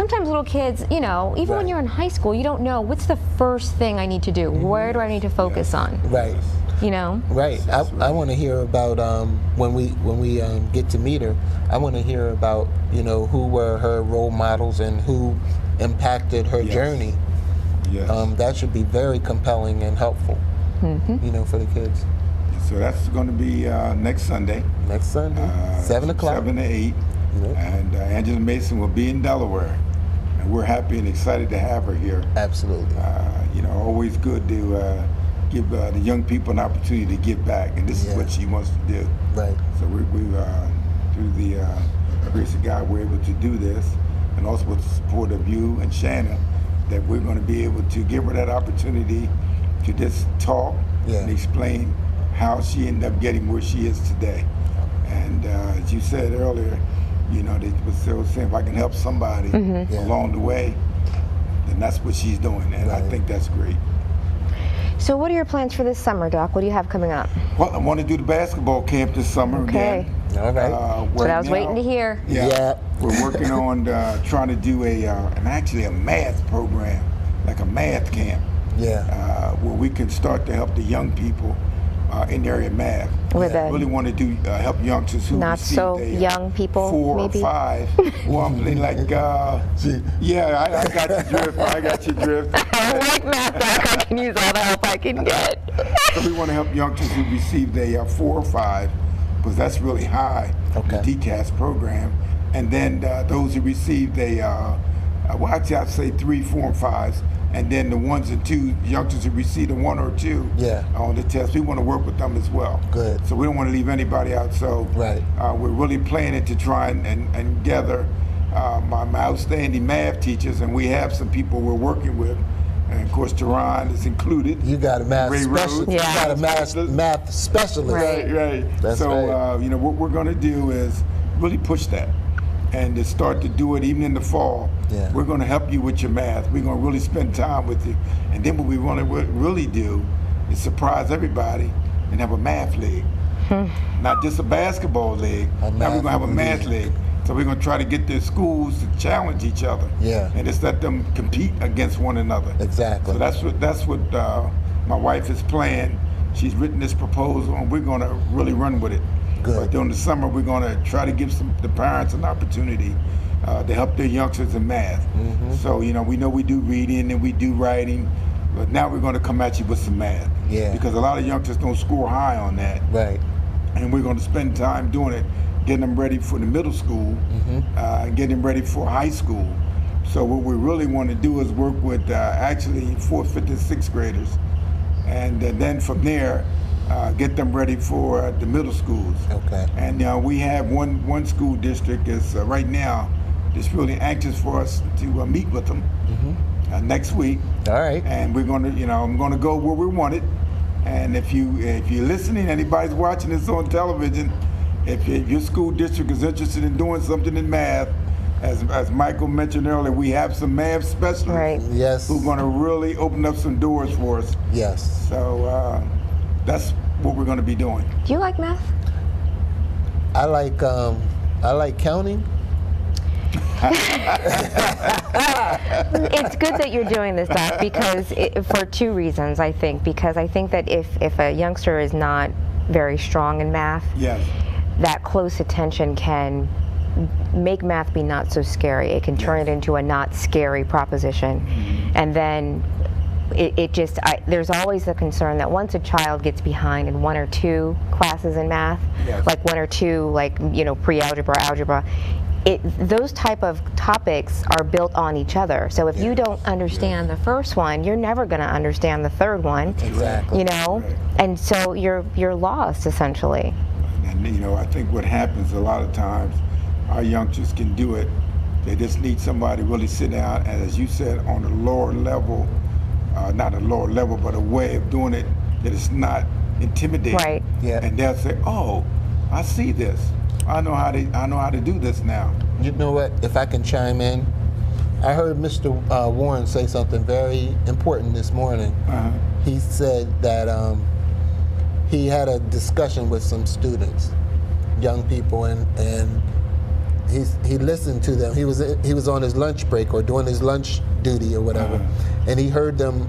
sometimes little kids, you know, even when you're in high school, you don't know what's the first thing I need to do. Where do I need to focus on? Right. You know. Right. I want to hear about when we get to meet her. I want to hear about, you know, who were her role models and who impacted her journey. Yes. That should be very compelling and helpful. You know, for the kids. So that's going to be next Sunday. Next Sunday, 7 o'clock. 7 to 8. Yep. And Angela Mason will be in Delaware. And we're happy and excited to have her here. Absolutely. You know, always good to give the young people an opportunity to give back. And this is what she wants to do. Right. So we through the grace of God, we're able to do this. And also with the support of you and Shaana, that we're going to be able to give her that opportunity to just talk and explain how she ended up getting where she is today. And as you said earlier, you know, they was saying if I can help somebody along the way, then that's what she's doing. And I think that's great. So what are your plans for this summer, Doc? What do you have coming up? Well, I want to do the basketball camp this summer again. All right. That's what I was waiting to hear. Yeah. We're working on trying to do a math program, like a math camp. Yeah. Where we can start to help the young people in the area of math. With really want to do help youngsters who not so young people, 4 maybe? or 5. Well, I'm like, I got your drift. I got your drift. I like math, Doc. I can use all the help I can get. So we want to help youngsters who received a 4 or 5, because that's really high. The DCAS program, and then those who received actually I'd say 3, 4, and 5s. And then the 1s and 2 youngsters who received a 1 or 2 on the test, we want to work with them as well. Good. So we don't want to leave anybody out. So we're really planning to try and gather my outstanding math teachers, and we have some people we're working with. And of course, Tehran is included. You got a math specialist. You got a math specialist. Right. That's so you know, what we're going to do is really push that, and to start to do it even in the fall. We're going to help you with your math. We're going to really spend time with you. And then what we want to really do is surprise everybody and have a math league. Not just a basketball league. Now we're going to have a math league. So we're going to try to get the schools to challenge each other. And just let them compete against one another. Exactly. So that's what my wife is planning. She's written this proposal, and we're going to really run with it. Good. But during the summer, we're going to try to give the parents an opportunity to help their youngsters in math. So, you know we do reading and we do writing, but now we're going to come at you with some math. Because a lot of youngsters don't score high on that. Right. And we're going to spend time doing it, getting them ready for the middle school, getting them ready for high school. So what we really want to do is work with actually 4th, 5th, and 6th graders. And then from there, get them ready for the middle schools. Okay. And we have one school district is right now just really anxious for us to meet with them next week. All right. And we're going to, I'm going to go where we want it. And if you're listening, anybody's watching this on television, if your school district is interested in doing something in math, as Michael mentioned earlier, we have some math specialists Yes. who are going to really open up some doors for us. Yes. So that's what we're going to be doing. Do you like math? I like counting. It's good that you're doing this, Doc, because for 2 reasons, I think. Because I think that if a youngster is not very strong in math, that close attention can make math be not so scary. It can turn it into a not scary proposition. And then there's always the concern that once a child gets behind in 1 or 2 classes in math, like 1 or 2, like, pre-algebra, algebra, those type of topics are built on each other. So if you don't understand the first one, you're never going to understand the third one. Exactly. And so you're lost essentially. And I think what happens a lot of times, our youngsters can do it. They just need somebody to really sit down and, as you said, on a lower level, not a lower level, but a way of doing it that is not intimidating. Right. And they'll say, "Oh, I see this. I know how to do this now." You know what? If I can chime in, I heard Mr. Warren say something very important this morning. He said that he had a discussion with some students, young people, and he listened to them. He was on his lunch break or doing his lunch duty or whatever, and he heard them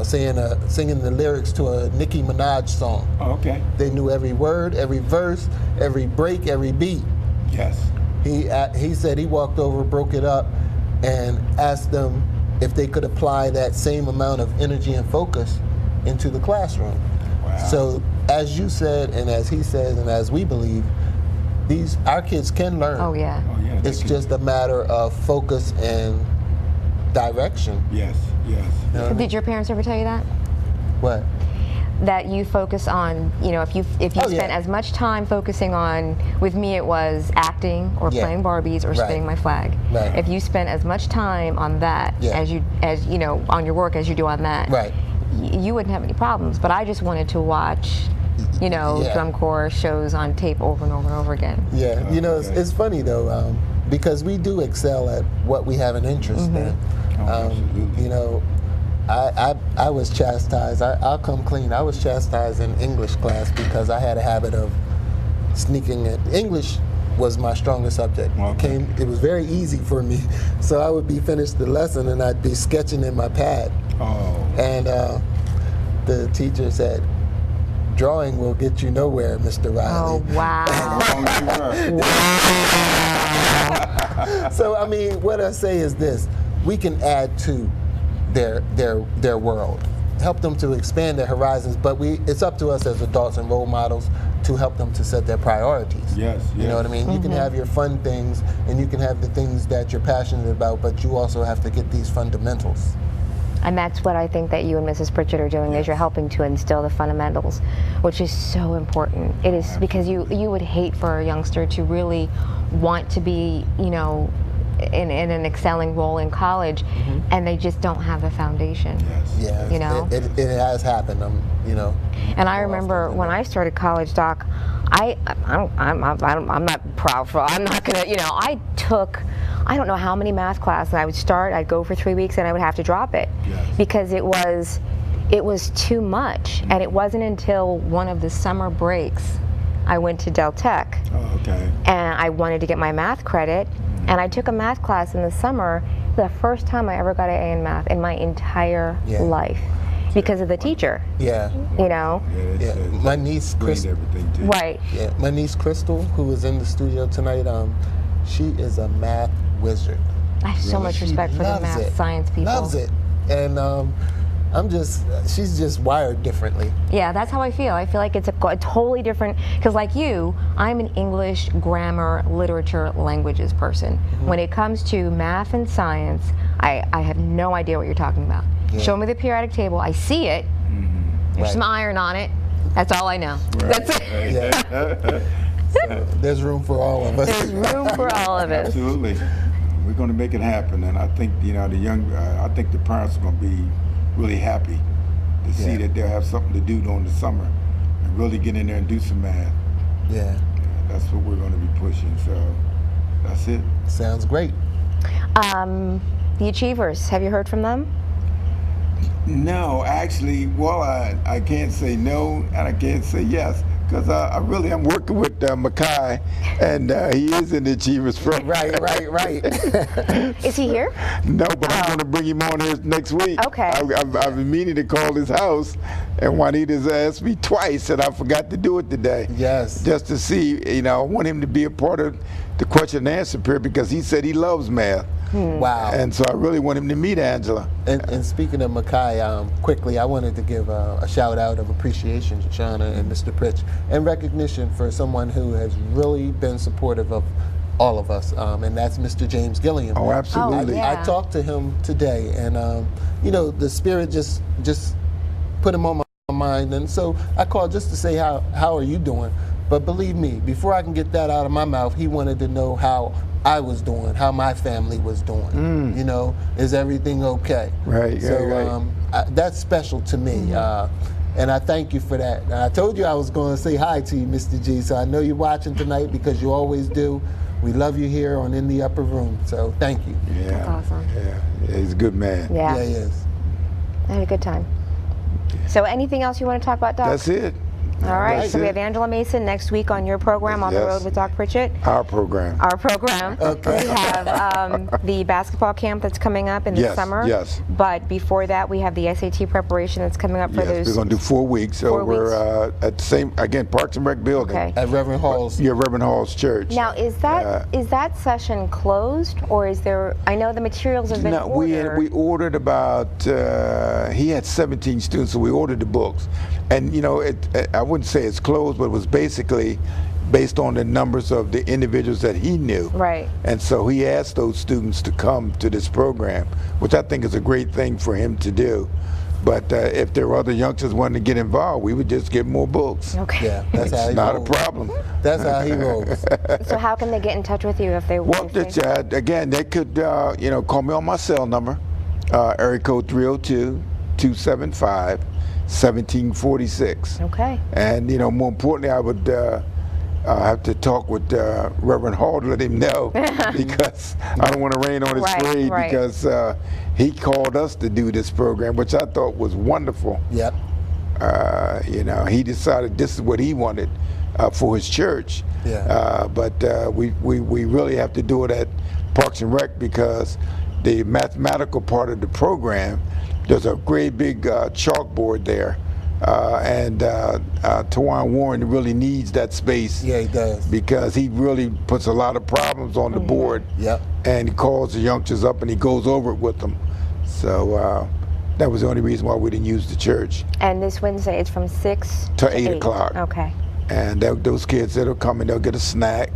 singing the lyrics to a Nicki Minaj song. Okay. They knew every word, every verse, every break, every beat. Yes. He said he walked over, broke it up, and asked them if they could apply that same amount of energy and focus into the classroom. Wow. So as you said, and as he says, and as we believe, our kids can learn. Oh yeah. Oh, yeah. It's just a matter of focus and direction. Yes. Yes. You know what I mean? Did your parents ever tell you that? What? That you focus on, if you spent yeah. as much time focusing on, with me it was acting or Yeah. playing Barbies or Right. spinning my flag. Right. If you spent as much time on that Yeah. as on your work as you do on that, Right. You wouldn't have any problems. But I just wanted to watch, Yeah. drum corps shows on tape over and over and over again. Yeah, Okay. it's funny though, because we do excel at what we have an interest in. Absolutely. I was chastised. I'll come clean. I was chastised in English class because I had a habit of sneaking in. English was my strongest subject. Okay. It was very easy for me. So I would be finished the lesson and I'd be sketching in my pad. Oh. And the teacher said, "Drawing will get you nowhere, Mr. Riley." Oh wow! So I mean, what I say is this: we can add to their world, help them to expand their horizons. But it's up to us as adults and role models to help them to set their priorities. Yes. You know what I mean? You can have your fun things, and you can have the things that you're passionate about, but you also have to get these fundamentals. And that's what I think that you and Mrs. Pritchett are doing, is you're helping to instill the fundamentals, which is so important. It is, because you would hate for a youngster to really want to be, in an excelling role in college, and they just don't have the foundation. Yes. Yeah, it has happened. And I remember when I started college, Doc, I'm not proud for. I'm not gonna. I took. I don't know how many math classes I would start. I'd go for 3 weeks and I would have to drop it because it was too much. And it wasn't until one of the summer breaks I went to Del Tech. Oh, okay. And I wanted to get my math credit, and I took a math class in the summer. The first time I ever got an A in math in my entire life, because of the teacher. Yeah. My niece Crystal. Right. Yeah. My niece Crystal, who is in the studio tonight, she is a math wizard. I have so much respect for the math science people. Loves it. And she's just wired differently. Yeah, that's how I feel. I feel like it's a totally different, because like you, I'm an English, grammar, literature, languages person. When it comes to math and science, I have no idea what you're talking about. Yeah. Show me the periodic table, I see it, there's some iron on it, that's all I know. That's it. Yeah. So there's room for all of us. There's room for all of us. Absolutely. We're going to make it happen, and I think I think the parents are going to be really happy to see that they'll have something to do during the summer and really get in there and do some math. Yeah. That's what we're going to be pushing. So that's it. Sounds great. The Achievers, have you heard from them? No, actually, well, I can't say no and I can't say yes, because I really am working with Makai, and he is in the Achievers program. Right. Is he here? No, but I'm going to bring him on here next week. Okay. I've been meaning to call his house, and Juanita's asked me twice, and I forgot to do it today. Yes. Just to see, I want him to be a part of the question and answer period, because he said he loves math. Wow. And so I really want him to meet Angela. And speaking of Makai, quickly, I wanted to give a shout out of appreciation to Shaana and Mr. Pritchett, and recognition for someone who has really been supportive of all of us, and that's Mr. James Gilliam. Oh, absolutely. yeah. I talked to him today, and the Spirit just put him on my mind, and so I called just to say how are you doing? But believe me, before I can get that out of my mouth, he wanted to know how I was doing, how my family was doing. Is everything okay? Right. So that's special to me, and I thank you for that. And I told you I was going to say hi to you, Mr. G. So I know you're watching tonight, because you always do. We love you here on In the Upper Room. So thank you. Yeah. That's awesome. Yeah, he's a good man. Yeah. Yeah, he is. I had a good time. So anything else you want to talk about, Doc? That's it. All right, That's so we it. have Angela Mason next week on your program, On the Yes. Road with Doc Pritchett. Our program. Our program. Okay. We have the basketball camp that's coming up in the Yes, summer. yes. But before that, we have the SAT preparation that's coming up for Yes, those. we're going to do 4 weeks 4 over at the same, again, Parks and Rec building. Okay. At Reverend Hall's. Yeah, Reverend Hall's church. Now, is that session closed, or is there? I know the materials have been No, we ordered. ordered about. He had 17 students, so we ordered the books, and you know, I wouldn't say it's closed, but it was basically based on the numbers of the individuals that he knew. Right. And so he asked those students to come to this program, which I think is a great thing for him to do. But if there were other youngsters wanting to get involved, we would just get more books. Okay. Yeah, that's how It's he not a rolls. problem. That's how he rolls. So how can they get in touch with you if they Well, if they- again, they could, call me on my cell number, area code 302-275-1746. Okay. And, more importantly, I would have to talk with Reverend Hall to let him know because I don't want to rain on his Right, parade right. because he called us to do this program, which I thought was wonderful. Yep. He decided this is what he wanted for his church. Yeah. But we really have to do it at Parks and Rec because the mathematical part of the program, there's a great big chalkboard there. And Tawan Warren really needs that space. Yeah, he does. Because he really puts a lot of problems on the board. Yep. And he calls the youngsters up and he goes over it with them. So that was the only reason why we didn't use the church. And this Wednesday, it's from 6 To 8 o'clock. Okay. And those kids that'll come and they'll get a snack,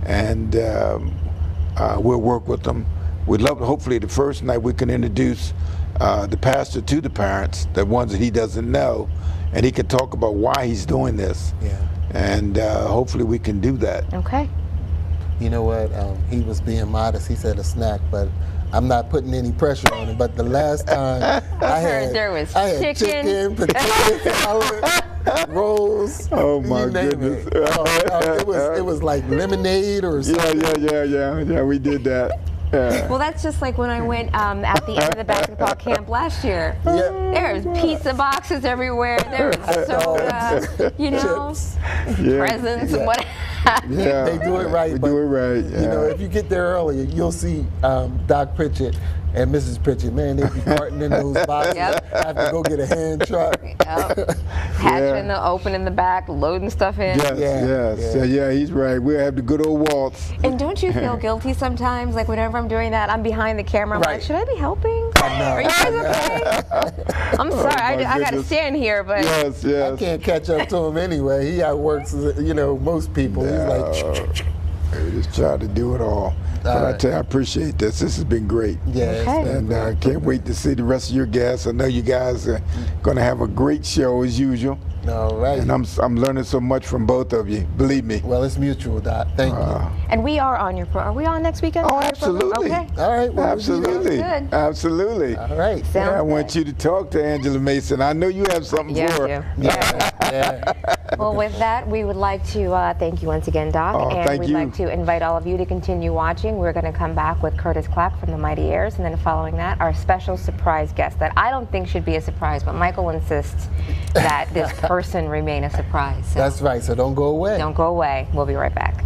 and we'll work with them. We'd love to, hopefully the first night we can introduce the pastor to the parents, the ones that he doesn't know, and he can talk about why he's doing this. Yeah. And hopefully we can do that. Okay. You know what? He was being modest. He said a snack, but I'm not putting any pressure on him. But the last time I had chicken, potato salad, rolls. Oh my you name goodness! It was like lemonade or something. Yeah. We did that. Yeah. Well, that's just like when I went at the end of the basketball camp last year. Yeah. There's pizza boxes everywhere. There's soda, Chips. presents and what have you. Yeah. They do it right. We but, do it right. Yeah. If you get there early, you'll see Doc Pritchett and Mrs. Pritchett. Man, they be carting in those boxes. Yep. I have to go get a hand truck. Hatching the open in the back, loading stuff in. Yes. Yeah, he's right. We'll have the good old waltz. And don't you feel guilty sometimes? Like whenever I'm doing that, I'm behind the camera. I'm Right. like, should I be helping? I know. Are you guys okay? I'm sorry. my I got to goodness. stand here, but Yes. I can't catch up to him anyway. He outworks, most people. He's like, We just try to do it all. But I tell you, I appreciate this. This has been great. yeah. Okay. And I can't wait to see the rest of your guests. I know you guys are going to have a great show as usual. All right. And I'm learning so much from both of you. Believe me. Well, it's mutual, Doc. Thank you. and we are on your Are we on next weekend? Oh, on your program? absolutely. Okay. All right. Well, Absolutely. Good. Absolutely. All right. Sounds I good. want you to talk to Angela Mason. I know you have something Yeah, for I her. do. Yeah. Well, with that, we would like to thank you once again, Doc. Oh, and thank we'd you. like to invite all of you to continue watching. We're going to come back with Curtis Clapp from the Mighty Airs, and then following that, our special surprise guest that I don't think should be a surprise, but Michael insists that this person remain a surprise. So That's right. So don't go away. don't go away. We'll be right back.